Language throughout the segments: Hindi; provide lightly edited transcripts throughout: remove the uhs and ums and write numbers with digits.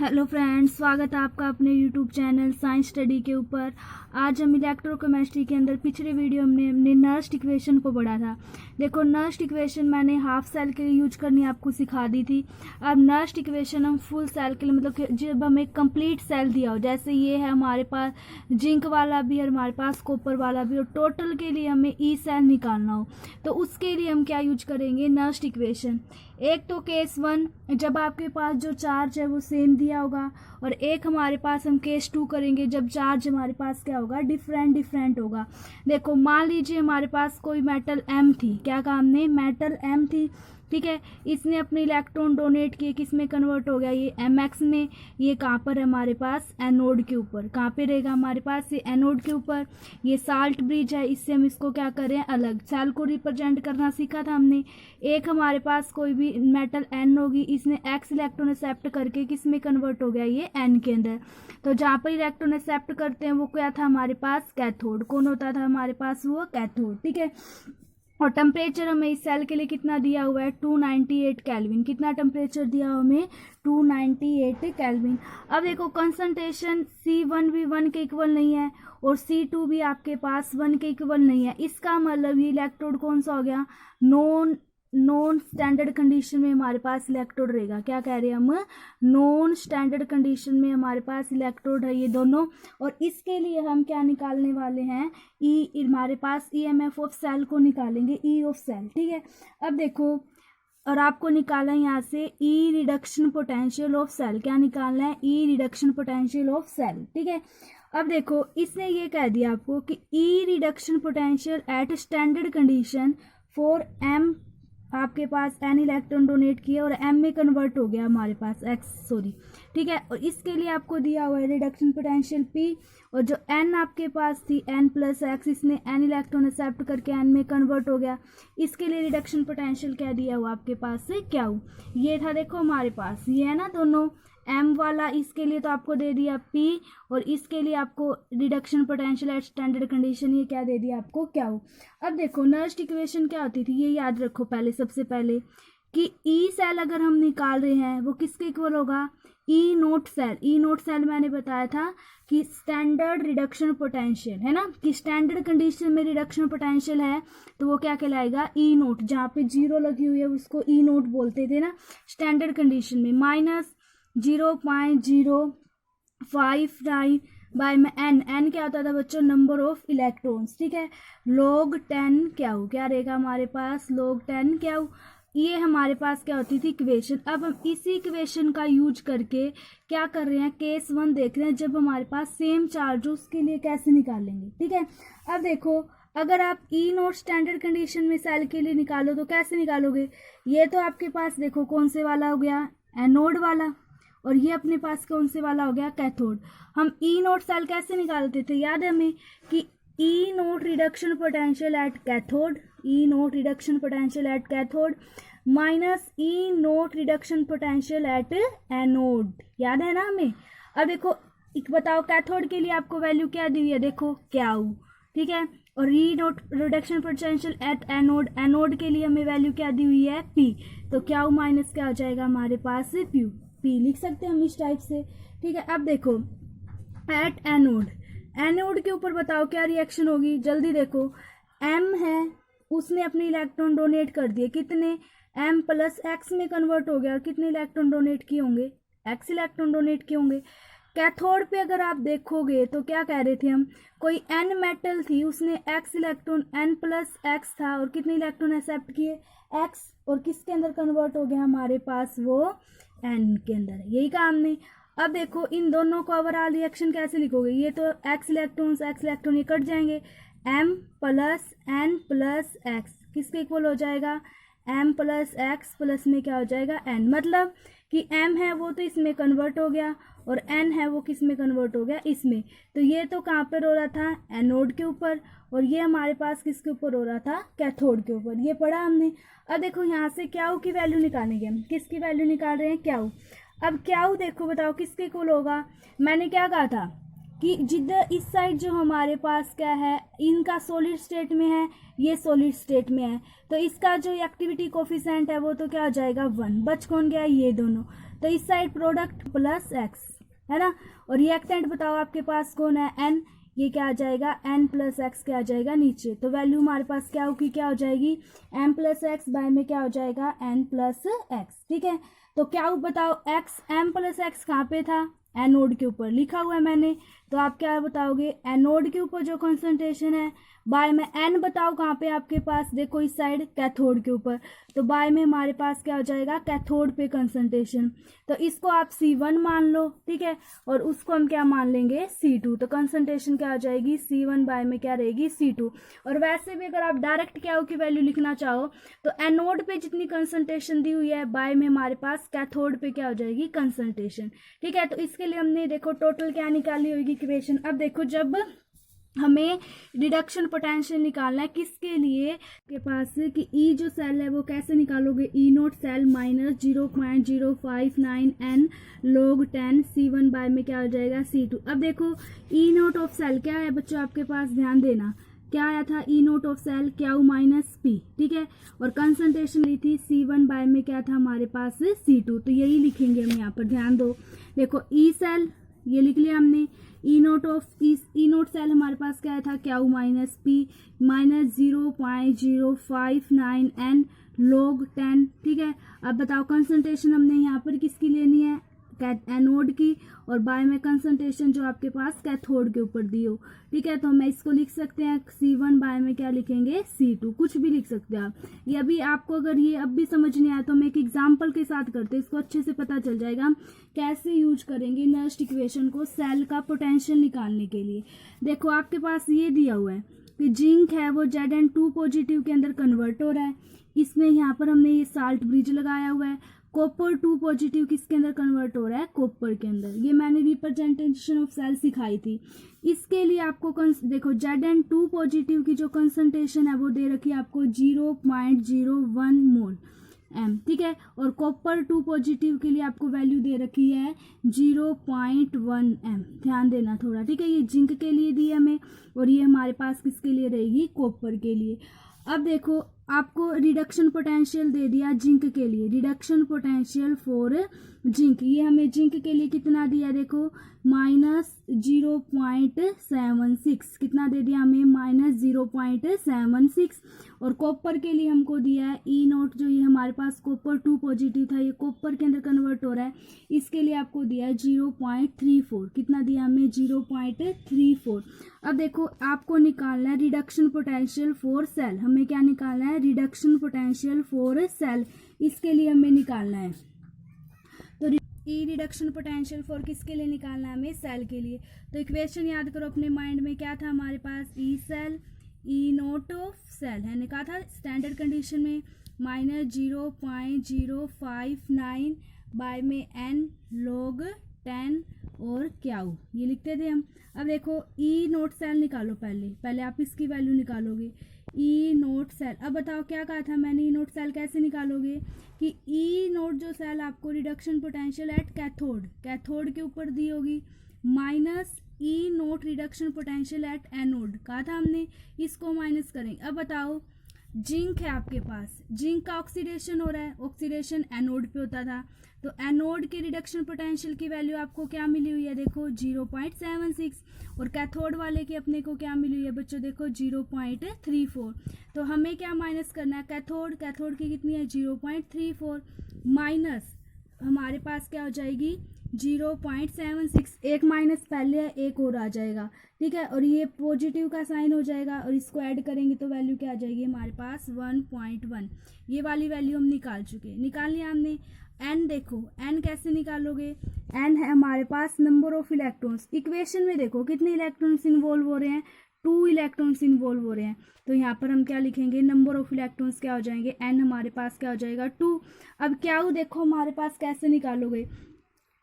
हेलो फ्रेंड्स, स्वागत है आपका अपने यूट्यूब चैनल साइंस स्टडी के ऊपर। आज हम इलेक्ट्रोकेमिस्ट्री के अंदर पिछले वीडियो में हमने नर्स्ट इक्वेशन को पढ़ा था। देखो, नर्स्ट इक्वेशन मैंने हाफ सेल के लिए यूज करनी आपको सिखा दी थी। अब नर्स्ट इक्वेशन हम फुल सेल के लिए, मतलब कि जब हमें कंप्लीट सेल दिया हो, जैसे ये है हमारे पास जिंक वाला भी और हमारे पास कॉपर वाला भी, और टोटल के लिए हमें ई सेल निकालना हो, तो उसके लिए हम क्या यूज करेंगे, नर्स्ट इक्वेशन। एक तो केस वन, जब आपके पास जो चार्ज है वो सेम दिया होगा, और एक हमारे पास हम केस टू करेंगे जब चार्ज हमारे पास क्या होगा, डिफरेंट होगा। देखो, मान लीजिए हमारे पास कोई मेटल एम थी, क्या कहा हमने, मेटल एम थी, ठीक है। इसने अपने इलेक्ट्रॉन डोनेट किए, किस में कन्वर्ट हो गया, ये एम एक्स में। ये कहाँ पर है हमारे पास, एनोड के ऊपर। कहाँ पे रहेगा हमारे पास, ये एनोड के ऊपर। ये साल्ट ब्रिज है, इससे हम इसको क्या कर रहे हैं, अलग सेल को रिप्रेजेंट करना सीखा था हमने। एक हमारे पास कोई भी मेटल एन होगी, इसने एक्स इलेक्ट्रॉन एक्सेप्ट करके किस में कन्वर्ट हो गया, ये एन के अंदर। तो जहाँ पर इलेक्ट्रॉन एक्सेप्ट करते हैं वो क्या था हमारे पास, कैथोड। कौन होता था हमारे पास, वो कैथोड, ठीक है। और टेम्परेचर हमें इस सेल के लिए कितना दिया हुआ है, 298 केल्विन। कितना टेम्परेचर दिया हमें, 298 केल्विन। अब देखो, कंसंट्रेशन C1 भी 1 के इक्वल नहीं है और C2 भी आपके पास 1 के इक्वल नहीं है। इसका मतलब ये इलेक्ट्रोड कौन सा हो गया, नॉन स्टैंडर्ड कंडीशन में हमारे पास इलेक्ट्रोड रहेगा। क्या कह रहे हैं हम, नॉन स्टैंडर्ड कंडीशन में हमारे पास इलेक्ट्रोड है ये दोनों। और इसके लिए हम क्या निकालने वाले हैं, ई, हमारे पास ईएमएफ ऑफ सेल को निकालेंगे, ई ऑफ सेल, ठीक है। अब देखो, और आपको निकालना है यहाँ से ई रिडक्शन पोटेंशियल ऑफ सेल। क्या निकालना है, ई रिडक्शन पोटेंशियल ऑफ सेल, ठीक है। अब देखो, इसने ये कह दिया आपको कि E reduction potential at standard condition for M, आपके पास एन इलेक्ट्रॉन डोनेट किया और एम में कन्वर्ट हो गया हमारे पास एक्स, सॉरी, ठीक है। और इसके लिए आपको दिया हुआ है रिडक्शन पोटेंशियल पी, और जो एन आपके पास थी एन प्लस एक्स, इसने एन इलेक्ट्रॉन एक्सेप्ट करके एन में कन्वर्ट हो गया। इसके लिए रिडक्शन पोटेंशियल क्या दिया हुआ आपके पास से, क्या हो, ये था। देखो हमारे पास ये है ना दोनों, एम वाला, इसके लिए तो आपको दे दिया पी, और इसके लिए आपको reduction potential at standard condition, ये क्या दे दिया आपको, क्या हो। अब देखो, नर्स्ट इक्वेशन क्या होती थी, ये याद रखो पहले, सबसे पहले कि ई सेल अगर हम निकाल रहे हैं वो किसके इक्वल होगा, ई note cell. E note cell मैंने बताया था कि स्टैंडर्ड रिडक्शन पोटेंशियल है ना, कि स्टैंडर्ड कंडीशन में रिडक्शन पोटेंशियल है तो वो क्या कहलाएगा, ई नोट। जहाँ पे जीरो लगी हुई है उसको ई नोट बोलते थे ना स्टैंडर्ड कंडीशन में, माइनस 0.059 बाय में एन क्या होता था बच्चों, नंबर ऑफ इलेक्ट्रॉन्स, ठीक है। log 10 क्या हो, क्या रहेगा हमारे पास, log 10 क्या हो, ये हमारे पास क्या होती थी इक्वेशन। अब हम इसी इक्वेशन का यूज करके क्या कर रहे हैं, केस वन देख रहे हैं, जब हमारे पास सेम चार्ज हो उसके लिए कैसे निकालेंगे, ठीक है। अब देखो, अगर आप ई नोट स्टैंडर्ड कंडीशन में सेल के लिए निकालो तो कैसे निकालोगे, ये तो आपके पास देखो कौन से वाला हो गया, एनोड वाला, और ये अपने पास कौन से वाला हो गया, कैथोड। हम ई नोट सेल कैसे निकालते थे, याद है हमें, कि E nought reduction potential at cathode, E nought reduction potential at cathode minus E nought reduction potential at anode, याद है ना हमें। अब देखो, बताओ कैथोड के लिए आपको वैल्यू क्या दी हुई है, देखो क्या हो, ठीक है। और E nought reduction potential at anode, anode के लिए हमें वैल्यू क्या दी हुई है, पी। तो क्या हो, माइनस क्या हो जाएगा हमारे पास, पी। पी लिख सकते हैं हम इस टाइप से, ठीक है। अब देखो, एट एनोड, एनोड के ऊपर बताओ क्या रिएक्शन होगी, जल्दी देखो। एम है, उसने अपने इलेक्ट्रॉन डोनेट कर दिए, कितने, एम प्लस एक्स में कन्वर्ट हो गया, और कितने इलेक्ट्रॉन डोनेट किए होंगे, एक्स इलेक्ट्रॉन डोनेट किए होंगे। कैथोड पे अगर आप देखोगे तो क्या कह रहे थे हम, कोई एन मेटल थी, उसने x electron, n plus x था, और कितने इलेक्ट्रॉन एक्सेप्ट किए, एक्स, और किसके अंदर कन्वर्ट हो गया हमारे पास, वो एन के अंदर, यही कहा हमने। अब देखो, इन दोनों को ओवरऑल रिएक्शन कैसे लिखोगे, ये तो एक्स इलेक्ट्रॉन ये कट जाएंगे, m plus n plus x किसके इक्वल हो जाएगा, एम प्लस एक्स प्लस में क्या हो जाएगा, एन। मतलब कि एम है वो तो इसमें कन्वर्ट हो गया, और एन है वो किस में कन्वर्ट हो गया, इसमें। तो ये तो कहाँ पर हो रहा था, एनोड के ऊपर, और ये हमारे पास किसके ऊपर हो रहा था, कैथोड के ऊपर, ये पढ़ा हमने। अब देखो, यहाँ से क्याऊ की वैल्यू निकालेंगे हम, किसकी वैल्यू निकाल रहे हैं, क्याऊ। अब क्याऊ देखो, बताओ किसके इक्वल होगा, मैंने क्या कहा था कि जिधर इस साइड जो हमारे पास क्या है, इनका सॉलिड स्टेट में है, ये सॉलिड स्टेट में है, तो इसका जो एक्टिविटी कोफिशिएंट है वो तो क्या हो जाएगा 1। बच कौन गया, ये दोनों। तो इस साइड प्रोडक्ट प्लस एक्स है ना, और रिएक्टेंट बताओ आपके पास कौन है, एन, ये क्या आ जाएगा n प्लस एक्स क्या आ जाएगा नीचे। तो वैल्यू हमारे पास क्या होगी, क्या हो जाएगी m प्लस एक्स बाय में क्या हो जाएगा n प्लस एक्स। ठीक है, तो क्या बताओ x m प्लस एक्स कहाँ पे था, एनोड के ऊपर लिखा हुआ है मैंने, तो आप क्या बताओगे एनोड के ऊपर जो कंसंट्रेशन है, बाय में n बताओ कहाँ पे आपके पास, देखो इस साइड कैथोड के ऊपर, तो बाय में हमारे पास क्या हो जाएगा कैथोड पे कंसंट्रेशन, तो इसको आप C1 मान लो। ठीक है, और उसको हम क्या मान लेंगे C2, तो कंसंट्रेशन क्या हो जाएगी C1 बाय में क्या रहेगी C2। और वैसे भी अगर आप डायरेक्ट क्या हो की वैल्यू लिखना चाहो तो एनोड पे जितनी कंसंट्रेशन दी हुई है, बाय में हमारे पास कैथोड पे क्या हो जाएगी कंसंट्रेशन। ठीक है, तो इसके लिए हमने देखो टोटल क्या निकाली होगी इक्वेशन। अब देखो जब हमें रिडक्शन पोटेंशियल निकालना है किसके लिए, के पास कि ई जो सेल है वो कैसे निकालोगे, E note cell minus 0.059 n log 10 C1 by में क्या हो जाएगा C2। अब देखो ई नोट ऑफ सेल क्या है बच्चों आपके पास, ध्यान देना क्या आया था, E nought of cell Q minus P. ठीक है, और कंसंट्रेशन ली थी C1 बाय में क्या था हमारे पास C2, तो यही लिखेंगे हम यहाँ पर, ध्यान दो। देखो ई सेल ये लिख लिया हमने, E nought of E note cell हमारे पास क्या था Q minus P minus 0.059 n log 10। ठीक है, अब बताओ कंसंट्रेशन हमने यहाँ पर किसकी लेनी है, एनोड की, और बाय में कंसंट्रेशन जो आपके पास कैथोड के ऊपर दी हो। ठीक है, तो हम इसको लिख सकते हैं C1 बाय में क्या लिखेंगे C2, कुछ भी लिख सकते हैं आप। ये अभी आपको अगर ये अब भी समझ नहीं आया तो हम एक एग्जांपल के साथ करते हैं, इसको अच्छे से पता चल जाएगा हम कैसे यूज करेंगे नर्स्ट इक्वेशन को सेल का पोटेंशियल निकालने के लिए। देखो आपके पास ये दिया हुआ है कि जिंक है वो Zn2 पॉजिटिव के अंदर कन्वर्ट हो रहा है, इसमें यहाँ पर हमने ये साल्ट ब्रिज लगाया हुआ है। कॉपर 2 पॉजिटिव किसके अंदर कन्वर्ट हो रहा है, कॉपर के अंदर। ये मैंने रिप्रेजेंटेशन ऑफ सेल सिखाई थी। इसके लिए आपको देखो Zn2 पॉजिटिव की जो कंसंट्रेशन है वो दे रखी है आपको 0.01 मोल m। ठीक है, और कॉपर 2 पॉजिटिव के लिए आपको वैल्यू दे रखी है 0.1 m। ध्यान देना थोड़ा। ठीक है, ये जिंक के लिए दी है हमें, और ये हमारे पास किसके लिए रहेगी, कॉपर के लिए। अब देखो आपको रिडक्शन पोटेंशियल दे दिया जिंक के लिए, रिडक्शन पोटेंशियल फॉर जिंक, ये हमें जिंक के लिए कितना दिया, देखो माइनस 0.76, कितना दे दिया हमें माइनस 0.76। और कॉपर के लिए हमको दिया है ई नोट, जो ये हमारे पास कॉपर 2 पॉजिटिव था, ये कॉपर के अंदर कन्वर्ट हो रहा है, इसके लिए आपको दिया है 0.34, कितना दिया हमें 0.34। अब देखो आपको निकालना है रिडक्शन पोटेंशियल फॉर सेल, हमें क्या निकालना है, रिडक्शन पोटेंशियल फॉर सेल, इसके लिए हमें निकालना है। तो ई रिडक्शन पोटेंशियल फॉर किसके लिए निकालना है, हमें सेल के लिए। तो इक्वेशन याद करो अपने माइंड में, क्या था हमारे पास, E cell E nought of cell है, कहा था स्टैंडर्ड कंडीशन में माइनस 0.059 बाय में n log 10 और क्यू, ये लिखते थे हम। अब देखो ई नोट सेल निकालो, पहले आप इसकी वैल्यू निकालोगे, ई नोट सेल। अब बताओ क्या कहा था मैंने, ई नोट सेल कैसे निकालोगे, कि ई नोट जो सेल आपको रिडक्शन पोटेंशियल एट कैथोड के ऊपर दी होगी, minus E nought reduction potential at anode, कहा था हमने, इसको माइनस करेंगे। अब बताओ जिंक है आपके पास, जिंक का ऑक्सीडेशन हो रहा है, ऑक्सीडेशन एनोड पे होता था, तो एनोड के रिडक्शन पोटेंशियल की वैल्यू आपको क्या मिली हुई है, देखो 0.76, और कैथोड वाले की अपने को क्या मिली हुई है बच्चों, देखो 0.34। तो हमें क्या माइनस करना है, कैथोड की कितनी है 0.34, माइनस हमारे पास क्या हो जाएगी 0.76, एक माइनस पहले है, एक और आ जाएगा। ठीक है, और ये पॉजिटिव का साइन हो जाएगा, और इसको ऐड करेंगे तो वैल्यू क्या आ जाएगी हमारे पास 1.1। ये वाली वैल्यू हम निकाल लिया हमने। n देखो n कैसे निकालोगे, n है हमारे पास नंबर ऑफ इलेक्ट्रॉन्स। इक्वेशन में देखो कितने इलेक्ट्रॉन्स इन्वॉल्व हो रहे हैं, 2 इलेक्ट्रॉन्स इन्वॉल्व हो रहे हैं, तो यहाँ पर हम क्या लिखेंगे, नंबर ऑफ इलेक्ट्रॉन्स क्या हो जाएंगे, n हमारे पास क्या हो जाएगा 2। अब क्या देखो हमारे पास कैसे निकालोगे,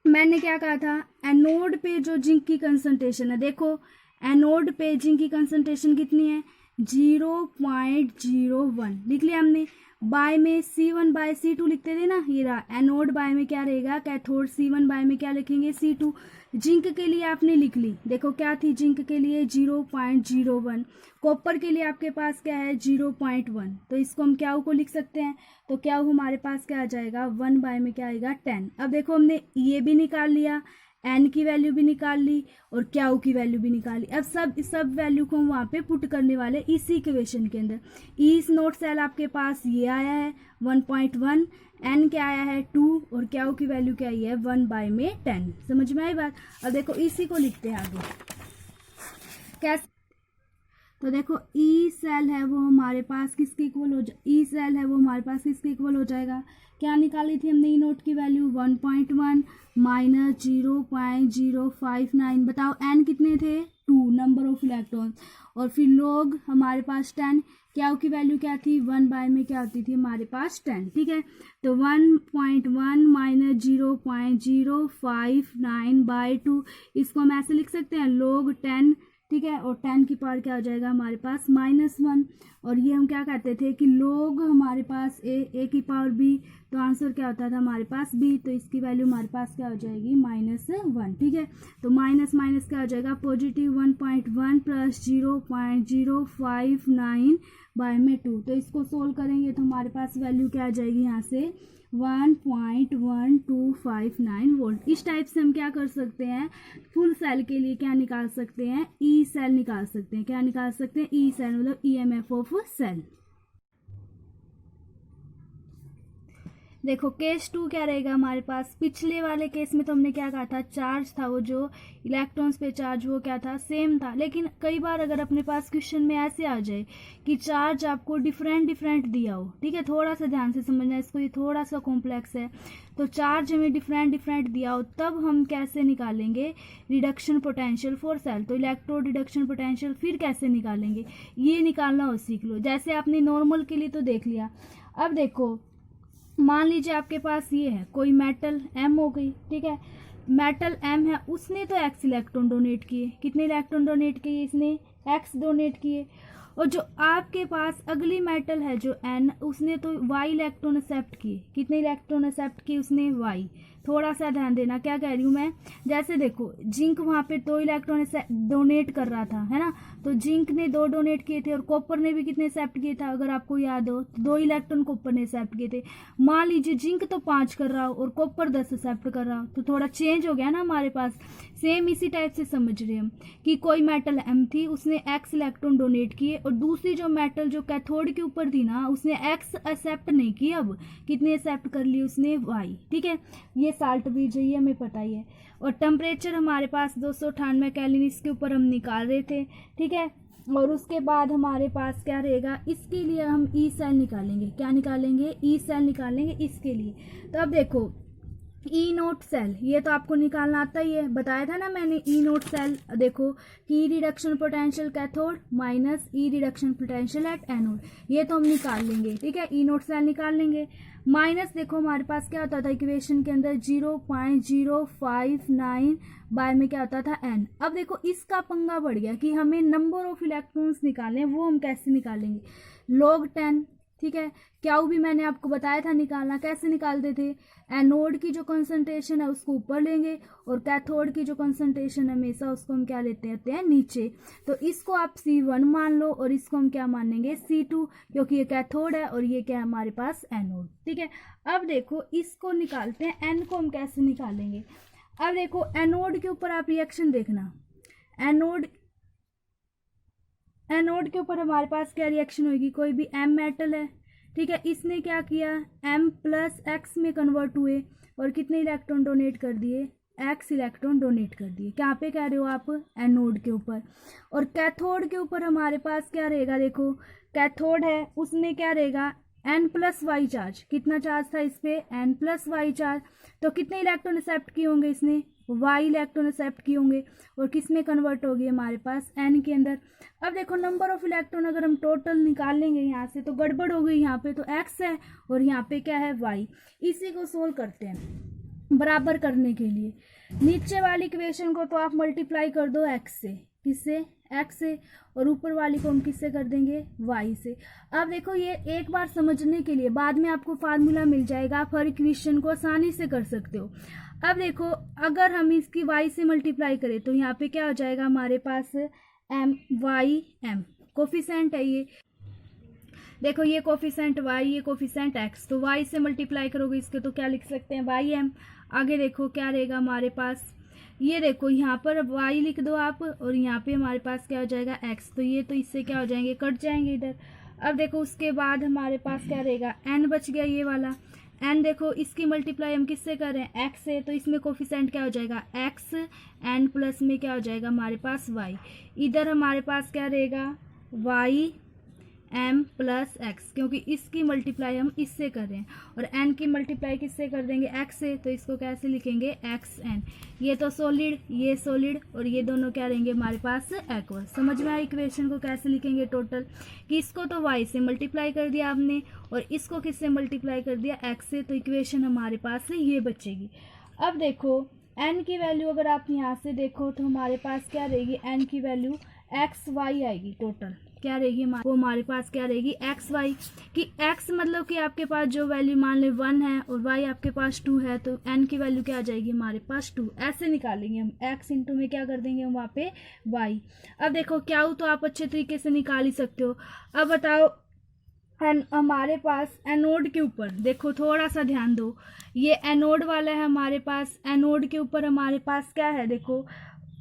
मैंने क्या कहा था, एनोड पे जो जिंक की कंसंट्रेशन है, देखो एनोड पे जिंक की कंसंट्रेशन कितनी है 0.01 लिख लिया हमने। बाय में C1/C2 लिखते थे ना, ये रहा। एनोड बाय में क्या रहेगा, कैथोड। C1 बाय में क्या लिखेंगे, C2। जिंक के लिए आपने लिख ली, देखो क्या थी जिंक के लिए 0.01। कॉपर के लिए आपके पास क्या है 0.1। तो इसको हम क्याऊ को लिख सकते हैं। तो क्याऊ हमारे पास क्या आ जाएगा 1 बाय में क्या आएगा 10। अब देखो हमने ये भी निकाल लिया, एन की वैल्यू भी निकाल ली और क्याऊ की वैल्यू भी निकाल ली। अब सब वैल्यू को हम वहाँ पे पुट करने वाले इसी इक्वेशन के अंदर। इस नोट सेल आपके पास ये आया है 1.1, एन क्या आया है 2 और क्याऊ की वैल्यू क्या आई है 1 बाय में 10। समझ में आई बात। अब देखो इसी को लिखते हैं आगे कैसे। तो देखो ई सेल है वो हमारे पास किसके इक्वल हो ई सेल है वो हमारे पास किसके इक्वल हो जाएगा। क्या निकाली थी हमने ई नोट की वैल्यू 1.1 माइनस 0.059। बताओ एन कितने थे 2 नंबर ऑफ इलेक्ट्रॉन और फिर लोग हमारे पास 10। क्या की वैल्यू क्या थी 1 बाय में क्या होती थी हमारे पास 10। ठीक है, तो 1.1 माइनस 0.059 बाय 2, इसको हम ऐसे लिख सकते हैं लोग 10। ठीक है, और 10 की पावर क्या हो जाएगा हमारे पास -1। और ये हम क्या कहते थे कि लोग हमारे पास ए की पावर b, तो आंसर क्या होता था हमारे पास b। तो इसकी वैल्यू हमारे पास क्या हो जाएगी -1। ठीक है, तो माइनस माइनस क्या हो जाएगा पॉजिटिव 1.1 प्लस 0.059 बाय में 2। तो इसको सोल्व करेंगे तो हमारे पास वैल्यू क्या आ जाएगी यहाँ से 1.1259 वोल्ट। इस टाइप से हम क्या कर सकते हैं फुल सेल के लिए क्या निकाल सकते हैं ई सेल निकाल सकते हैं। क्या निकाल सकते हैं ई सेल, मतलब ईएमएफ ऑफ सेल। देखो केस 2 क्या रहेगा हमारे पास। पिछले वाले केस में तो हमने क्या कहा था चार्ज था वो जो इलेक्ट्रॉन्स पे चार्ज वो क्या था सेम था। लेकिन कई बार अगर अपने पास क्वेश्चन में ऐसे आ जाए कि चार्ज आपको डिफरेंट दिया हो, ठीक है, थोड़ा सा ध्यान से समझना इसको, ये थोड़ा सा कॉम्प्लेक्स है। तो चार्ज हमें डिफरेंट दिया हो तब हम कैसे निकालेंगे रिडक्शन पोटेंशियल फॉर सेल। तो इलेक्ट्रोड रिडक्शन पोटेंशियल फिर कैसे निकालेंगे ये निकालना हो सीख लो। जैसे आपने नॉर्मल के लिए तो देख लिया। अब देखो मान लीजिए आपके पास ये है कोई मेटल M हो गई। ठीक है, मेटल M है, उसने तो X इलेक्ट्रॉन डोनेट किए। कितने इलेक्ट्रॉन डोनेट किए इसने X डोनेट किए। और जो आपके पास अगली मेटल है जो N, उसने तो Y इलेक्ट्रॉन एक्सेप्ट किए। कितने इलेक्ट्रॉन एक्सेप्ट किए उसने Y। थोड़ा सा ध्यान देना क्या कह रही हूँ मैं। जैसे देखो जिंक वहाँ पे 2 इलेक्ट्रॉन डोनेट कर रहा था, है ना, तो जिंक ने 2 डोनेट किए थे और कॉपर ने भी कितने एक्सेप्ट किए था अगर आपको याद हो, तो 2 इलेक्ट्रॉन कॉपर ने एक्सेप्ट किए थे। मान लीजिए जिंक तो 5 कर रहा हो और कॉपर 10 एक्सेप्ट कर रहा हो, तो थोड़ा चेंज हो गया ना हमारे पास। सेम इसी टाइप से समझ रहे हम कि कोई मेटल M थी, उसने X इलेक्ट्रॉन डोनेट किए और दूसरी जो मेटल जो कैथोड के ऊपर थी ना उसने X एक्सेप्ट नहीं की। अब कितने एक्सेप्ट कर लिए उसने Y। ठीक है, ये साल्ट बीज है, ये हमें पता ही है। और टेम्परेचर हमारे पास 298 केल्विन इसके ऊपर हम निकाल रहे थे। ठीक है, और उसके बाद हमारे पास क्या रहेगा, इसके लिए हम ई सेल निकालेंगे। क्या निकालेंगे ई सेल निकालेंगे इसके लिए। तो अब देखो ई नोट सेल ये तो आपको निकालना आता ही है, बताया था ना मैंने। ई नोट सेल देखो कि reduction potential cathode minus E reduction potential at anode, ये तो हम निकाल लेंगे। ठीक है, ई नोट सेल निकाल लेंगे। माइनस देखो हमारे पास क्या होता था इक्वेशन के अंदर 0.059 बाय में क्या होता था n। अब देखो इसका पंगा बढ़ गया कि हमें नंबर ऑफ इलेक्ट्रॉन्स निकालने, वो हम कैसे निकालेंगे log 10। ठीक है, क्याऊ भी मैंने आपको बताया था निकालना। कैसे निकालते थे, एनोड की जो कंसंट्रेशन है उसको ऊपर लेंगे और कैथोड की जो कंसंट्रेशन है हमेशा उसको हम क्या लेते हैं नीचे। तो इसको आप C1 मान लो और इसको हम क्या मानेंगे C2, क्योंकि ये कैथोड है और ये क्या है हमारे पास एनोड। ठीक है, अब देखो इसको निकालते हैं, एन को हम कैसे निकालेंगे। अब देखो एनोड के ऊपर आप रिएक्शन देखना, एनोड के ऊपर हमारे पास क्या रिएक्शन होगी। कोई भी M मेटल है, ठीक है, इसने क्या किया M प्लस X में कन्वर्ट हुए और कितने इलेक्ट्रॉन डोनेट कर दिए X इलेक्ट्रॉन डोनेट कर दिए। क्या पे कह रहे हो आप एनोड के ऊपर। और कैथोड के ऊपर हमारे पास क्या रहेगा, देखो कैथोड है उसमें क्या रहेगा N प्लस वाई चार्ज। कितना चार्ज था इस पे N प्लस वाई चार्ज। तो कितने इलेक्ट्रॉन एक्सेप्ट किए होंगे इसने Y इलेक्ट्रॉन एक्सेप्ट किए होंगे और किस में कन्वर्ट होगी हमारे पास N के अंदर। अब देखो नंबर ऑफ इलेक्ट्रॉन अगर हम टोटल निकाल लेंगे यहाँ से तो गड़बड़ हो गई। यहाँ पे तो X है और यहाँ पे क्या है Y। इसी को सोल्व करते हैं बराबर करने के लिए। नीचे वाली इक्वेशन को तो आप मल्टीप्लाई कर दो X से, किससे एक्स से, और ऊपर वाली को हम किससे कर देंगे, वाई से। अब देखो ये एक बार समझने के लिए, बाद में आपको फार्मूला मिल जाएगा, आप हर इक्वेशन को आसानी से कर सकते हो। अब देखो अगर हम इसकी वाई से मल्टीप्लाई करें तो यहाँ पे क्या हो जाएगा हमारे पास, एम वाई एम कोफिशेंट है ये, देखो ये कोफिशेंट y, ये कोफिशेंट x, तो y से मल्टीप्लाई करोगे इसके तो क्या लिख सकते हैं, वाई एम। आगे देखो क्या रहेगा हमारे पास, ये देखो यहाँ पर अब y लिख दो आप, और यहाँ पे हमारे पास क्या हो जाएगा x, तो ये तो इससे क्या हो जाएंगे, कट जाएंगे इधर। अब देखो उसके बाद हमारे पास क्या रहेगा, n बच गया ये वाला, n देखो इसकी मल्टीप्लाई हम किससे कर रहे हैं, x से, तो इसमें कोफिशेंट क्या हो जाएगा x, n प्लस में क्या हो जाएगा हमारे पास y, इधर हमारे पास क्या रहेगा y m प्लस एक्स, क्योंकि इसकी मल्टीप्लाई हम इससे कर रहे हैं, और n की मल्टीप्लाई किससे कर देंगे, x से, तो इसको कैसे लिखेंगे, एक्स एन। ये तो सॉलिड, ये सॉलिड, और ये दोनों क्या रहेंगे हमारे पास एक्वस। समझ में आया इक्वेशन को कैसे लिखेंगे टोटल, कि इसको तो y से मल्टीप्लाई कर दिया आपने, और इसको किससे मल्टीप्लाई कर दिया, x से, तो इक्वेशन हमारे पास ये बचेगी। अब देखो n की वैल्यू अगर आप यहाँ से देखो तो हमारे पास क्या रहेगी, n की वैल्यू एक्स वाई आएगी, टोटल क्या रहेगी वो हमारे पास क्या रहेगी, एक्स वाई, कि x मतलब कि आपके पास जो वैल्यू मान ले 1 है और y आपके पास 2 है, तो n की वैल्यू क्या आ जाएगी हमारे पास 2, ऐसे निकालेंगे हम, x इंटू में क्या कर देंगे हम वहाँ पे y। अब देखो क्या हो, तो आप अच्छे तरीके से निकाल ही सकते हो। अब बताओ हमारे पास एनोड के ऊपर देखो, थोड़ा सा ध्यान दो, ये एनोड वाला है हमारे पास, एनोड के ऊपर हमारे पास क्या है, देखो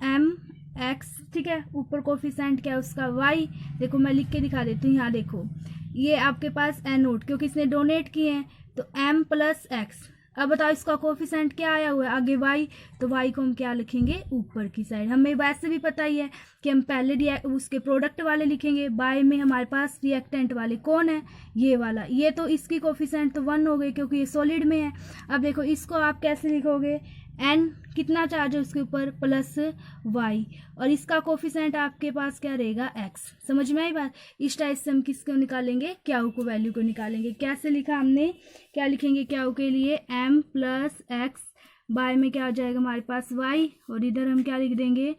एम एक्स, ठीक है, ऊपर कोफिशेंट क्या है उसका y, देखो मैं लिख के दिखा देती हूँ, यहाँ देखो ये आपके पास एनोड, क्योंकि इसने डोनेट किए हैं तो m प्लस एक्स। अब बताओ इसका कोफिशेंट क्या आया हुआ है आगे y, तो y को हम क्या लिखेंगे, ऊपर की साइड। हमें वैसे भी पता ही है कि हम पहले उसके प्रोडक्ट वाले लिखेंगे, बाय में हमारे पास रिएक्टेंट वाले कौन है, ये वाला, ये तो इसकी कोफिशेंट तो 1 हो गई क्योंकि ये सॉलिड में है। अब देखो इसको आप कैसे लिखोगे, n कितना चार्ज है उसके ऊपर, प्लस y, और इसका कोफिशेंट आपके पास क्या रहेगा, x। समझ में आई बात, इस टाइप से हम किसको निकालेंगे, क्याऊ को वैल्यू को निकालेंगे। कैसे लिखा हमने, क्या लिखेंगे क्याऊ के लिए, m प्लस एक्स, बाय में क्या हो जाएगा हमारे पास y, और इधर हम क्या लिख देंगे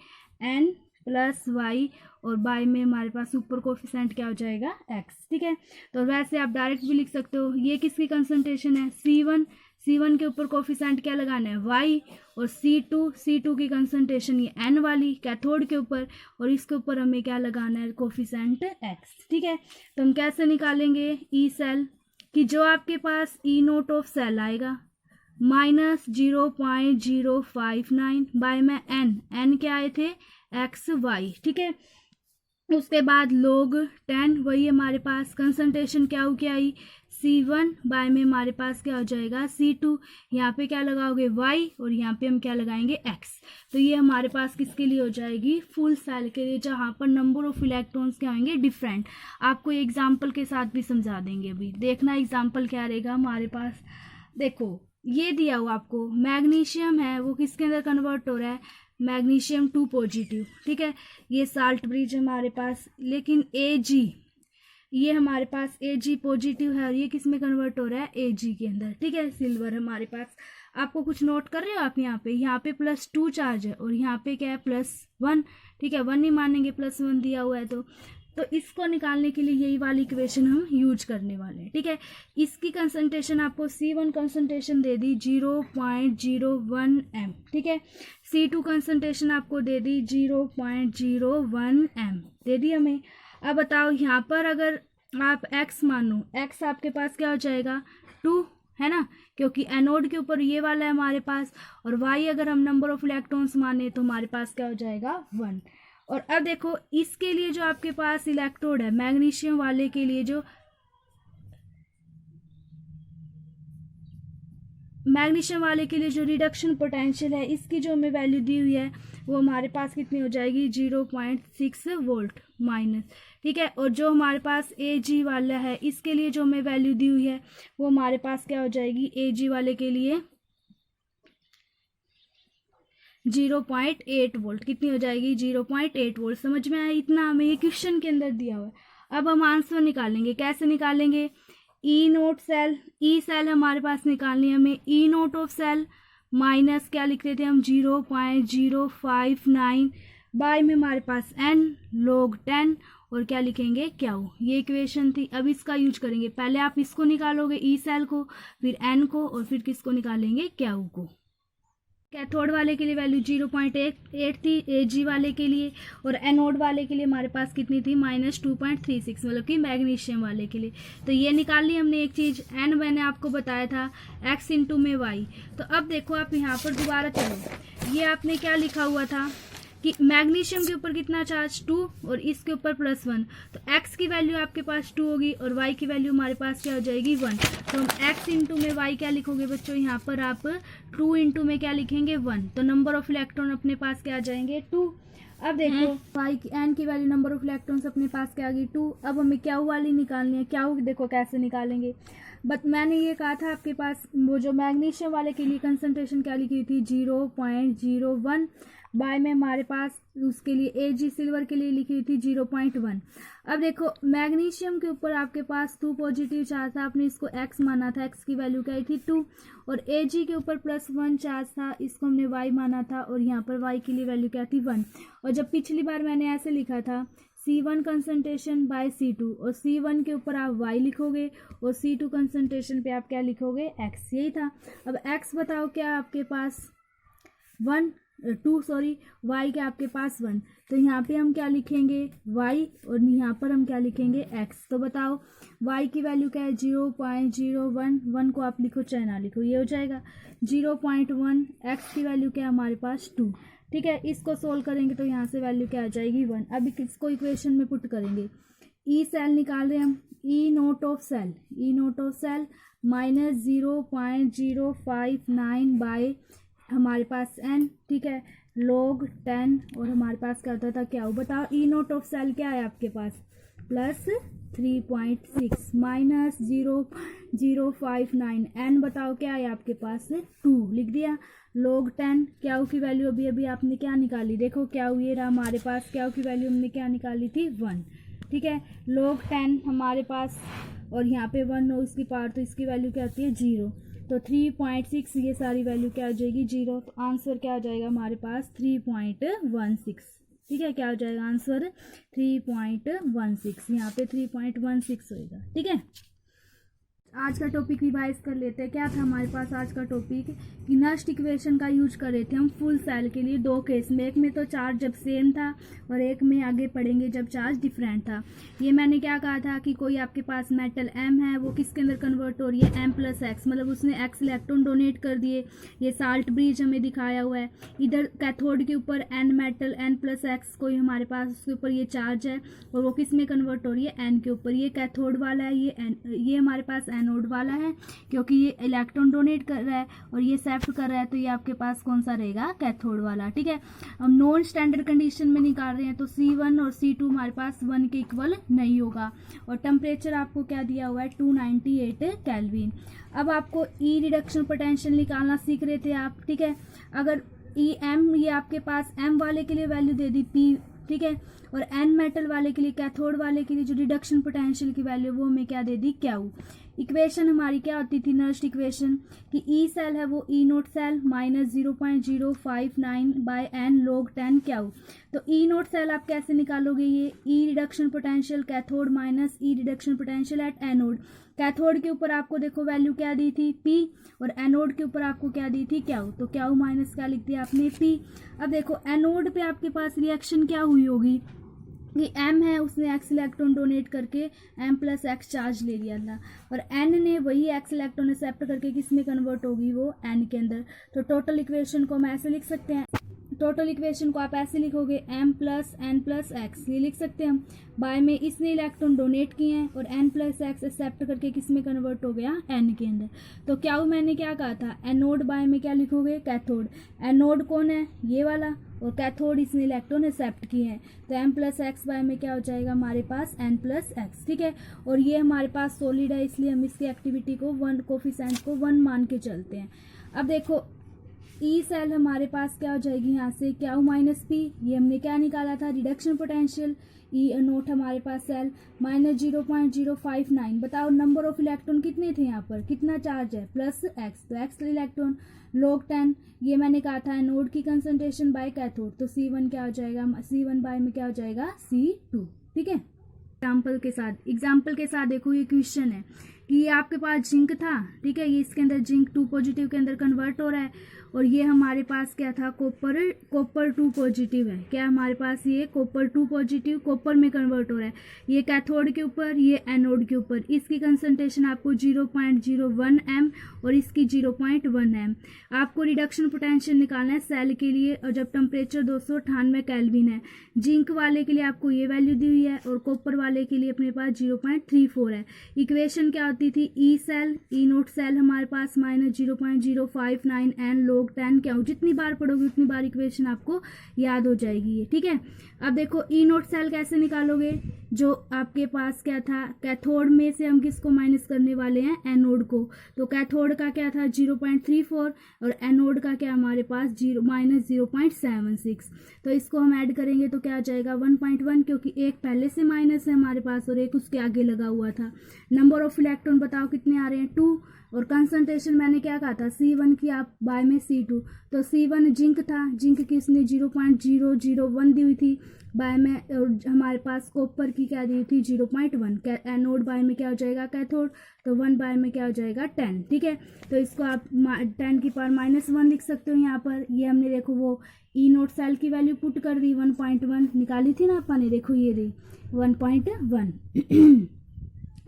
n प्लस y, और बाय में हमारे पास ऊपर कोफिशेंट क्या हो जाएगा, x। ठीक है, तो वैसे आप डायरेक्ट भी लिख सकते हो, ये किसकी कंसंट्रेशन है, C1, C1 के ऊपर कोफिशेंट क्या लगाना है, y, और C2 की कंसंट्रेशन ये n वाली कैथोड के ऊपर, और इसके ऊपर हमें क्या लगाना है, कोफिशेंट x। ठीक है, तो हम कैसे निकालेंगे, ई सेल, कि जो आपके पास ई नोट ऑफ सेल आएगा माइनस 0.059 बाय में n क्या आए थे, एक्स वाई। ठीक है, उसके बाद log 10, वही हमारे पास कंसंट्रेशन क्या हो क्या आई, C1, बाय में हमारे पास क्या हो जाएगा C2, यहाँ पे क्या लगाओगे y, और यहाँ पे हम क्या लगाएंगे x। तो ये हमारे पास किसके लिए हो जाएगी, फुल सेल के लिए, जहाँ पर नंबर ऑफ इलेक्ट्रॉन्स क्या होंगे, डिफरेंट। आपको एग्जाम्पल के साथ भी समझा देंगे, अभी देखना एग्जाम्पल क्या रहेगा हमारे पास। देखो ये दिया हुआ आपको, मैग्नीशियम है वो किसके अंदर कन्वर्ट हो रहा है, मैग्नीशियम 2 पॉजिटिव। ठीक है, ये साल्ट ब्रिज हमारे पास, लेकिन Ag, ये हमारे पास Ag पॉजिटिव है, और ये किस में कन्वर्ट हो रहा है, Ag के अंदर। ठीक है, सिल्वर हमारे पास, आपको कुछ नोट कर रहे हो आप, यहाँ पे +2 चार्ज है, और यहाँ पे क्या है +1। ठीक है, 1 नहीं मानेंगे, +1 दिया हुआ है, तो इसको निकालने के लिए यही वाली इक्वेशन हम यूज करने वाले हैं। ठीक है, इसकी कंसंट्रेशन आपको C1 कंसंट्रेशन दे दी 0.01 m। ठीक है, C2 कंसंट्रेशन आपको दे दी 0.01 m दे दी हमें। अब बताओ यहाँ पर अगर आप x मानो, x आपके पास क्या हो जाएगा 2, है ना, क्योंकि एनोड के ऊपर ये वाला है हमारे पास, और y अगर हम नंबर ऑफ इलेक्ट्रॉन्स माने तो हमारे पास क्या हो जाएगा 1। और अब देखो इसके लिए जो आपके पास इलेक्ट्रोड है, मैग्नीशियम वाले के लिए जो रिडक्शन पोटेंशियल है, इसकी जो हमें वैल्यू दी हुई है वो हमारे पास कितनी हो जाएगी 0.6 वोल्ट माइनस। ठीक है, और जो हमारे पास Ag वाला है इसके लिए जो हमें वैल्यू दी हुई है वो हमारे पास क्या हो जाएगी, Ag वाले के लिए 0.8 वोल्ट। कितनी हो जाएगी 0.8 वोल्ट। समझ में आया, इतना हमें ये क्वेश्चन के अंदर दिया हुआ है। अब हम आंसर निकालेंगे, कैसे निकालेंगे, ई नोट सेल, ई सेल हमारे पास निकालनी है हमें, ई नोट ऑफ सेल माइनस क्या लिख रहे थे हम 0.059 बाय में हमारे पास n log 10 और क्या लिखेंगे क्याऊ। ये इक्वेशन थी। अब इसका यूज करेंगे, पहले आप इसको निकालोगे ई सेल को, फिर n को, और फिर किसको निकालेंगे क्याऊ को। कैथोड वाले के लिए वैल्यू 0.8 थी, एजी वाले के लिए, और एनोड वाले के लिए हमारे पास कितनी थी -2.36, मतलब कि मैग्नीशियम वाले के लिए। तो ये निकाल ली हमने एक चीज़। एन मैंने आपको बताया था x इंटू में y। तो अब देखो आप यहाँ पर दोबारा चलो, ये आपने क्या लिखा हुआ था कि मैग्नीशियम के ऊपर कितना चार्ज 2 और इसके ऊपर +1, तो x की वैल्यू आपके पास 2 होगी और y की वैल्यू हमारे पास क्या हो जाएगी 1। तो हम x इंटू में y क्या लिखोगे बच्चों, यहाँ पर आप 2 इंटू में क्या लिखेंगे 1, तो नंबर ऑफ इलेक्ट्रॉन अपने पास क्या आ जाएंगे 2। अब देखो y की n की वैल्यू नंबर ऑफ इलेक्ट्रॉन्स अपने पास क्या आ गई 2। अब हमें क्याऊ वाली निकालनी है। क्याऊ देखो कैसे निकालेंगे, बट मैंने ये कहा था आपके पास वो जो मैग्नीशियम वाले के लिए कंसंट्रेशन क्या लिखी थी 0.01, बाय में हमारे पास उसके लिए एजी सिल्वर के लिए लिखी थी 0.1। अब देखो मैग्नीशियम के ऊपर आपके पास 2 पॉजिटिव चार्ज था, आपने इसको x माना था, x की वैल्यू क्या थी 2, और एजी के ऊपर +1 चार्ज था, इसको हमने y माना था, और यहाँ पर y की लिए वैल्यू क्या थी 1। और जब पिछली बार मैंने ऐसे लिखा था C1 कंसंट्रेशन बाय C2, और C1 के ऊपर आप y लिखोगे और C2 कंसंट्रेशन पे आप क्या लिखोगे x, यही था। अब x बताओ क्या आपके पास 2 सॉरी, y क्या आपके पास 1, तो यहाँ पे हम क्या लिखेंगे y और यहाँ पर हम क्या लिखेंगे x। तो बताओ y की वैल्यू क्या है 0.01, 1 को आप लिखो चाहे ना लिखो, ये हो जाएगा 0.1, x की वैल्यू क्या है हमारे पास 2। ठीक है, इसको सोल्व करेंगे तो यहाँ से वैल्यू क्या आ जाएगी 1। अभी किसको इक्वेशन में पुट करेंगे, ई सेल निकाल रहे हैं हम, ई नोट ऑफ सेल -0.059 बाय हमारे पास n, ठीक है, log 10, और हमारे पास क्या होता था क्या हो, बताओ ई नोट ऑफ सेल क्या है आपके पास +3.6 -0.059, n बताओ क्या है आपके पास 2, लिख दिया। log 10 क्याऊ की वैल्यू अभी आपने क्या निकाली, देखो क्याऊ ये रहा हमारे पास, क्याऊ की वैल्यू हमने क्या निकाली थी 1। ठीक है, log 10 हमारे पास, और यहाँ पे 1 हो इसकी पावर, तो इसकी वैल्यू क्या आती है 0, तो 3.6 ये सारी वैल्यू क्या आ जाएगी 0। तो आंसर क्या आ जाएगा हमारे पास 3.16। ठीक है, क्या हो जाएगा आंसर 3.16, यहाँ पे 3.16 होएगा। ठीक है, आज का टॉपिक रिवाइज कर लेते हैं। क्या था हमारे पास आज का टॉपिक कि नस्ट इक्वेशन का यूज कर रहे थे हम फुल सेल के लिए 2 केस में, एक में तो चार्ज जब सेम था और एक में आगे पढ़ेंगे जब चार्ज डिफरेंट था। ये मैंने क्या कहा था कि कोई आपके पास मेटल m है, वो किसके अंदर कन्वर्ट हो रही है m+x, मतलब उसने x इलेक्ट्रॉन डोनेट कर दिए। ये साल्ट ब्रिज हमें दिखाया हुआ है। इधर कैथोड के ऊपर n मेटल n+x कोई हमारे पास उसके ऊपर ये चार्ज है और वो किस में कन्वर्ट हो रही है n के ऊपर। ये कैथोड वाला है, ये हमारे पास एनोड वाला है, क्योंकि ये इलेक्ट्रॉन डोनेट कर रहा है और ये एक्सेप्ट कर रहा है, तो ये आपके पास कौन सा रहेगा कैथोड वाला। ठीक है, हम नॉन स्टैंडर्ड कंडीशन में निकाल रहे हैं, तो C1 और C2 हमारे पास 1 के इक्वल नहीं होगा। और टेम्परेचर आपको क्या दिया हुआ है 298 केल्विन। अब आपको ई रिडक्शन पोटेंशियल निकालना सीख रहे थे आप। ठीक है, अगर ई एम ये आपके पास m वाले के लिए वैल्यू दे दी P, ठीक है, और n मेटल वाले के लिए कैथोड वाले के लिए जो रिडक्शन पोटेंशियल की वैल्यू वो हमें क्या दे दी क्याऊ। इक्वेशन हमारी क्या होती थी नस्ट इक्वेशन कि ई सेल है वो E note cell -0.059 by n log 10 क्याऊ। तो ई नोट सेल आप कैसे निकालोगे, ये E reduction potential cathode minus E reduction potential at anode. Cathode के ऊपर आपको देखो वैल्यू क्या दी थी P और एनोड के ऊपर आपको क्या दी थी क्याऊ, तो क्याऊ माइनस क्या लिख दिया आपने P। अब देखो एनोड पे आपके पास रिएक्शन क्या हुई होगी कि m है उसने x इलेक्ट्रॉन डोनेट करके m+x चार्ज ले लिया था और n ने वही x इलेक्ट्रॉन एक्सेप्ट करके किस में कन्वर्ट होगी वो n के अंदर। तो टोटल इक्वेशन को हम ऐसे लिख सकते हैं, टोटल इक्वेशन को आप ऐसे लिखोगे m+n+x, ये लिख सकते हैं हम। बाय में इसने इलेक्ट्रॉन डोनेट किए हैं और n+x एक्सेप्ट करके किस में कन्वर्ट हो गया n के अंदर। तो क्या मैंने क्या कहा था एनोड, बाय में क्या लिखोगे कैथोड। एनोड कौन है ये वाला और कैथोड इसने इलेक्ट्रॉन एक्सेप्ट किए हैं, तो m+x बाय में क्या हो जाएगा हमारे पास n+x। ठीक है, और ये हमारे पास सॉलिड है इसलिए हम इसकी एक्टिविटी को 1 कोफिशिएंट को 1 मान के चलते हैं। अब देखो ई सेल हमारे पास क्या हो जाएगी यहाँ से क्यू माइनस पी, ये हमने क्या निकाला था रिडक्शन पोटेंशियल। ई नोट हमारे पास सेल -0.059। बताओ नंबर ऑफ इलेक्ट्रॉन कितने थे यहाँ पर, कितना चार्ज है प्लस एक्स, तो एक्स इलेक्ट्रॉन log 10। ये मैंने कहा था एनोड की कंसंट्रेशन बाय कैथोड, तो C1 क्या हो जाएगा, C1 बाय में क्या हो जाएगा C2। ठीक है, एग्जाम्पल के साथ देखो ये क्वेश्चन है कि ये आपके पास जिंक था, ठीक है, ये इसके अंदर जिंक 2 पॉजिटिव के अंदर कन्वर्ट हो रहा है, और ये हमारे पास क्या था कॉपर 2 पॉजिटिव है, क्या हमारे पास ये कॉपर 2 पॉजिटिव कॉपर में कन्वर्ट हो रहा है, ये कैथोड के ऊपर ये एनोड के ऊपर। इसकी कंसंट्रेशन आपको 0.01 m और इसकी 0.1 m। आपको रिडक्शन पोटेंशियल निकालना है सेल के लिए, और जब टेम्परेचर 298 केल्विन है। जिंक वाले के लिए आपको ये वैल्यू दी हुई है और कॉपर वाले के लिए अपने पास 0.34 है। इक्वेशन क्या होती थी, E cell E note cell हमारे पास -0.059 n log 10 क्या हो, जितनी बार पढ़ोगे उतनी बार इक्वेशन आपको याद हो जाएगी ये। ठीक है, अब देखो ई नोट सेल कैसे निकालोगे, जो आपके पास क्या था कैथोड में से हम किसको माइनस करने वाले हैं एनोड को, तो कैथोड का क्या था 0.34 और एनोड का क्या हमारे पास -0.76। तो इसको हम ऐड करेंगे तो क्या आ जाएगा 1.1, क्योंकि एक पहले से माइनस है हमारे पास और एक उसके आगे लगा हुआ था। नंबर ऑफ इलेक्ट्रॉन बताओ कितने आ रहे हैं 2, और कंसंट्रेशन मैंने क्या कहा था C1 की आप बाय में C2, तो C1 जिंक था, जिंक की उसने 0.001 दी हुई थी बाय में, और हमारे पास कॉपर की क्या दी हुई थी 0.1। एनोड बाय में क्या हो जाएगा कैथोड, तो 1 बाय में क्या हो जाएगा 10। ठीक है, तो इसको आप 10 की पावर -1 लिख सकते हो यहाँ पर। ये हमने देखो वो ई नोट सेल की वैल्यू पुट कर दी 1.1 निकाली थी ना अपन, देखो ये दी 1.1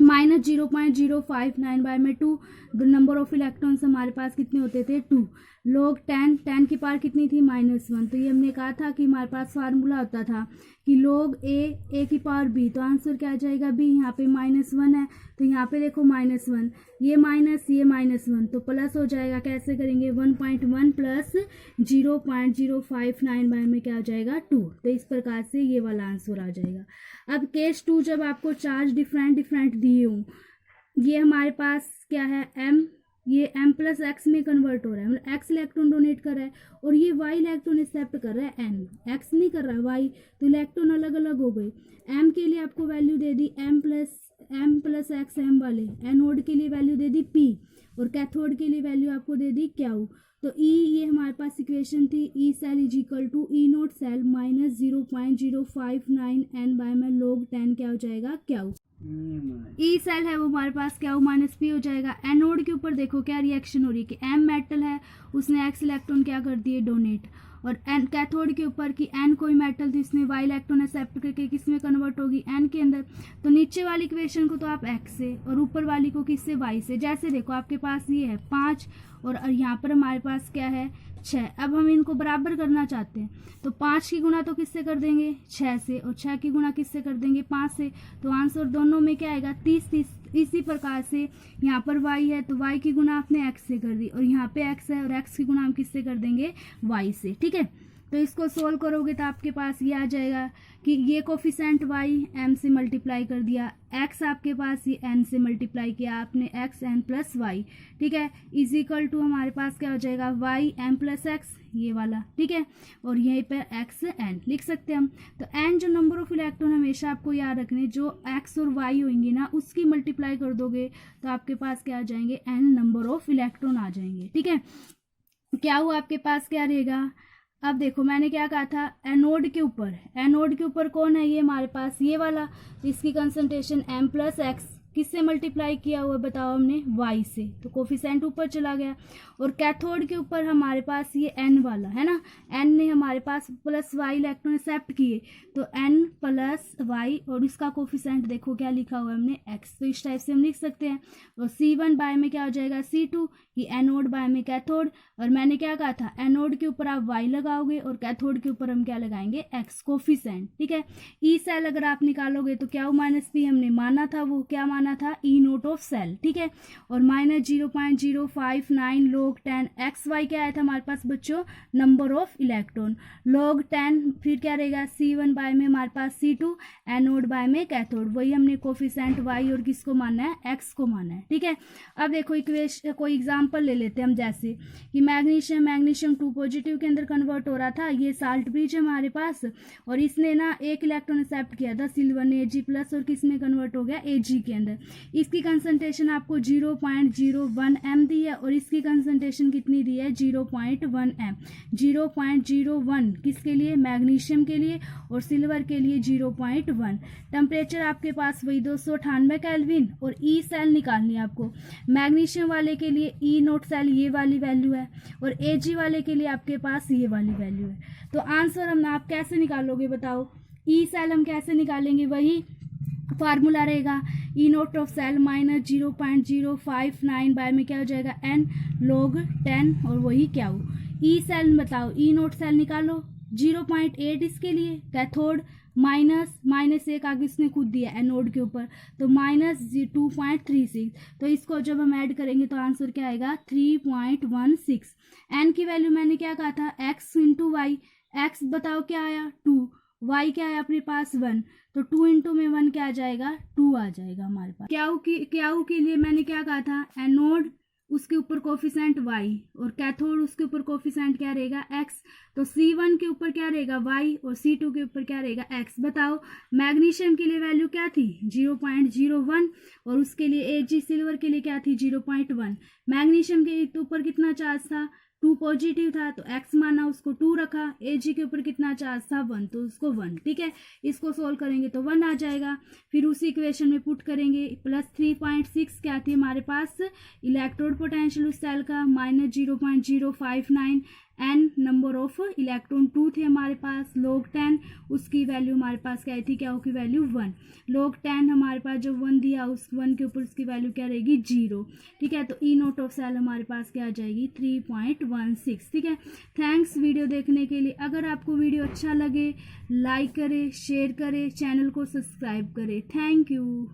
-0.059 बाय में 2। नंबर ऑफ इलेक्ट्रॉन्स हमारे पास कितने होते थे 2 log 10 की पावर कितनी थी -1। तो ये हमने कहा था कि हमारे पास फार्मूला होता था कि log a की पावर b, तो आंसर क्या आ जाएगा b। यहाँ पे -1 है तो यहाँ पे देखो -1, ये -1 तो प्लस हो जाएगा, कैसे करेंगे 1.1 प्लस 0.059 बाय में क्या आ जाएगा 2। तो इस प्रकार से ये वाला आंसर आ जाएगा। अब केस 2, जब आपको चार्ज डिफरेंट दिए हों, ये हमारे पास क्या है m, ये m प्लस एक्स में कन्वर्ट हो रहा है, मतलब x इलेक्ट्रॉन डोनेट कर रहा है और ये y इलेक्ट्रॉन एक्सेप्ट कर रहा है n, x नहीं कर रहा है y, तो इलेक्ट्रॉन अलग अलग हो गई। m के लिए आपको वैल्यू दे दी m प्लस एक्स m वाले, एनोड के लिए वैल्यू दे दी p और कैथोड के लिए वैल्यू आपको दे दी क्यू। तो E ये हमारे पास इक्वेशन थी, E cell is equal to E note cell -0.059 n by में log 10 क्या हो जाएगा क्यू। ई सेल है वो हमारे पास क्या माइनस पी हो जाएगा। एनोड के ऊपर देखो क्या रिएक्शन हो रही है कि एम मेटल है, उसने एक्स इलेक्ट्रॉन क्या कर दिए डोनेट, और एन कैथोड के ऊपर की एन कोई मेटल थी, इसमें वाई इलेक्ट्रॉन एक्सेप्ट करके किस में कन्वर्ट होगी एन के अंदर। तो नीचे वाली इक्वेशन को तो आप एक्स से और ऊपर वाली को किससे वाई से। जैसे देखो आपके पास ये है 5 और यहाँ पर हमारे पास क्या है 6। अब हम इनको बराबर करना चाहते हैं तो 5 की गुणा तो किससे कर देंगे 6 से, और 6 की गुणा किससे कर देंगे 5 से। तो आंसर दोनों में क्या आएगा 30। इसी प्रकार से यहाँ पर y है तो y की गुणा आपने x से कर दी, और यहाँ पे x है और x की गुणा हम किससे कर देंगे y से। ठीक है, तो इसको सोल्व करोगे तो आपके पास ये आ जाएगा कि ये कोफिशेंट y m से मल्टीप्लाई कर दिया, x आपके पास ये n से मल्टीप्लाई किया आपने x n प्लस y। ठीक है, इज इक्वल टू हमारे पास क्या हो जाएगा y m प्लस x ये वाला। ठीक है, और यहीं पर x n लिख सकते हैं हम। तो n जो नंबर ऑफ इलेक्ट्रॉन हमेशा आपको याद रखने, जो x और y होंगे ना उसकी मल्टीप्लाई कर दोगे तो आपके पास क्या आ जाएंगे n नंबर ऑफ इलेक्ट्रॉन आ जाएंगे। ठीक है, क्या हुआ आपके पास क्या रहेगा। अब देखो मैंने क्या कहा था एनोड के ऊपर कौन है ये हमारे पास ये वाला, इसकी कंसंट्रेशन m प्लस एक्स किससे मल्टीप्लाई किया हुआ बताओ हमने y से, तो कोफिशेंट ऊपर चला गया। और कैथोड के ऊपर हमारे पास ये n वाला है ना, n ने हमारे पास प्लस y इलेक्ट्रॉन एक्सेप्ट किए तो n प्लस y, और इसका कोफिशेंट देखो क्या लिखा हुआ है हमने x, तो इस टाइप से हम लिख सकते हैं। और C1 बाय में क्या हो जाएगा C2, ये एनोड बाय में कैथोड। और मैंने क्या कहा था एनोड के ऊपर आप y लगाओगे और कैथोड के ऊपर हम क्या लगाएंगे x कोफिशेंट। ठीक है, ई सेल अगर आप निकालोगे तो क्या माइनस पी हमने माना था, वो क्या माना था ई नोट ऑफ सेल, ठीक है। और माइनस 0.059 log 10 एक्स वाई क्या आया था हमारे पास बच्चों, नंबर ऑफ इलेक्ट्रॉन। log 10 फिर क्या रहेगा, C1 बाय में हमारे पास C2, एनोड बाय में कैथोड, वही हमने कोफिशिएंट y और किसको मानना है, x को मानना है, ठीक है। अब देखो इक्वेशन कोई एग्जांपल ले लेते हैं हम, जैसे कि मैग्नीशियम 2 पॉजिटिव के अंदर कन्वर्ट हो रहा था, ये साल्ट ब्रिज है हमारे पास, और इसने ना एक इलेक्ट्रॉन एक्सेप्ट किया था सिल्वर ने Ag प्लस, और किस में कन्वर्ट हो गया, Ag के अंदर। इसकी कंसंट्रेशन आपको 0.01 m दी है, और इसकी कंसंट्रेशन कितनी दी है, 0.1 m। 0.01 किसके लिए, मैग्नीशियम के लिए, और सिल्वर के लिए 0.1। टेम्परेचर आपके पास वही 298 केल्विन, और ई सेल निकालनी है आपको। मैग्नीशियम वाले के लिए ई नोट सेल ये वाली वैल्यू है, और Ag वाले के लिए आपके पास ये वाली वैल्यू है। तो आंसर हम आप कैसे निकालोगे बताओ, ई सेल हम कैसे निकालेंगे, वही फार्मूला रहेगा, E nought of cell minus 0.059 by में क्या हो जाएगा, n log 10, और वही क्या हो, ई सेल बताओ, ई नोट सेल निकालो, 0.8 इसके लिए कैथोड, माइनस एक आगे उसने खुद दिया एनोड के ऊपर, तो माइनस 2.36। तो इसको जब हम ऐड करेंगे तो आंसर क्या आएगा, 3.16। एन की वैल्यू मैंने क्या कहा था, x इंटू वाई, एक्स बताओ क्या आया 2, y क्या आया अपने पास 1, तो 2 इंटू में 1 क्या आ जाएगा, 2 आ जाएगा हमारे पास। क्याऊ के लिए मैंने क्या कहा था, एनोड उसके ऊपर कोफिशिएंट y, और कैथोड उसके ऊपर कोफिशिएंट क्या रहेगा, x। तो C1 के ऊपर क्या रहेगा y, और C2 के ऊपर क्या रहेगा x। बताओ मैग्नीशियम के लिए वैल्यू क्या थी, 0.01, और उसके लिए Ag सिल्वर के लिए क्या थी, 0.1। मैग्नीशियम के ऊपर कितना चार्ज था, 2 पॉजिटिव था, तो x माना, उसको 2 रखा। Ag के ऊपर कितना चार्ज था, 1, तो उसको 1, ठीक है। इसको सोल्व करेंगे तो 1 आ जाएगा, फिर उसी इक्वेशन में पुट करेंगे, प्लस 3.6 क्या थी हमारे पास, इलेक्ट्रोड पोटेंशियल उस सेल का, minus 0.059 n number of electron 2 थे हमारे पास, log 10 उसकी वैल्यू हमारे पास क्या थी, क्या की वैल्यू 1। log 10 हमारे पास जब 1 दिया, उस 1 के ऊपर उसकी वैल्यू क्या रहेगी, 0, ठीक है। तो ई नोट ऑफ सेल हमारे पास क्या आ जाएगी, 3.16, ठीक है। थैंक्स वीडियो देखने के लिए। अगर आपको वीडियो अच्छा लगे लाइक करें, शेयर करें, चैनल को सब्सक्राइब करें। Thank you.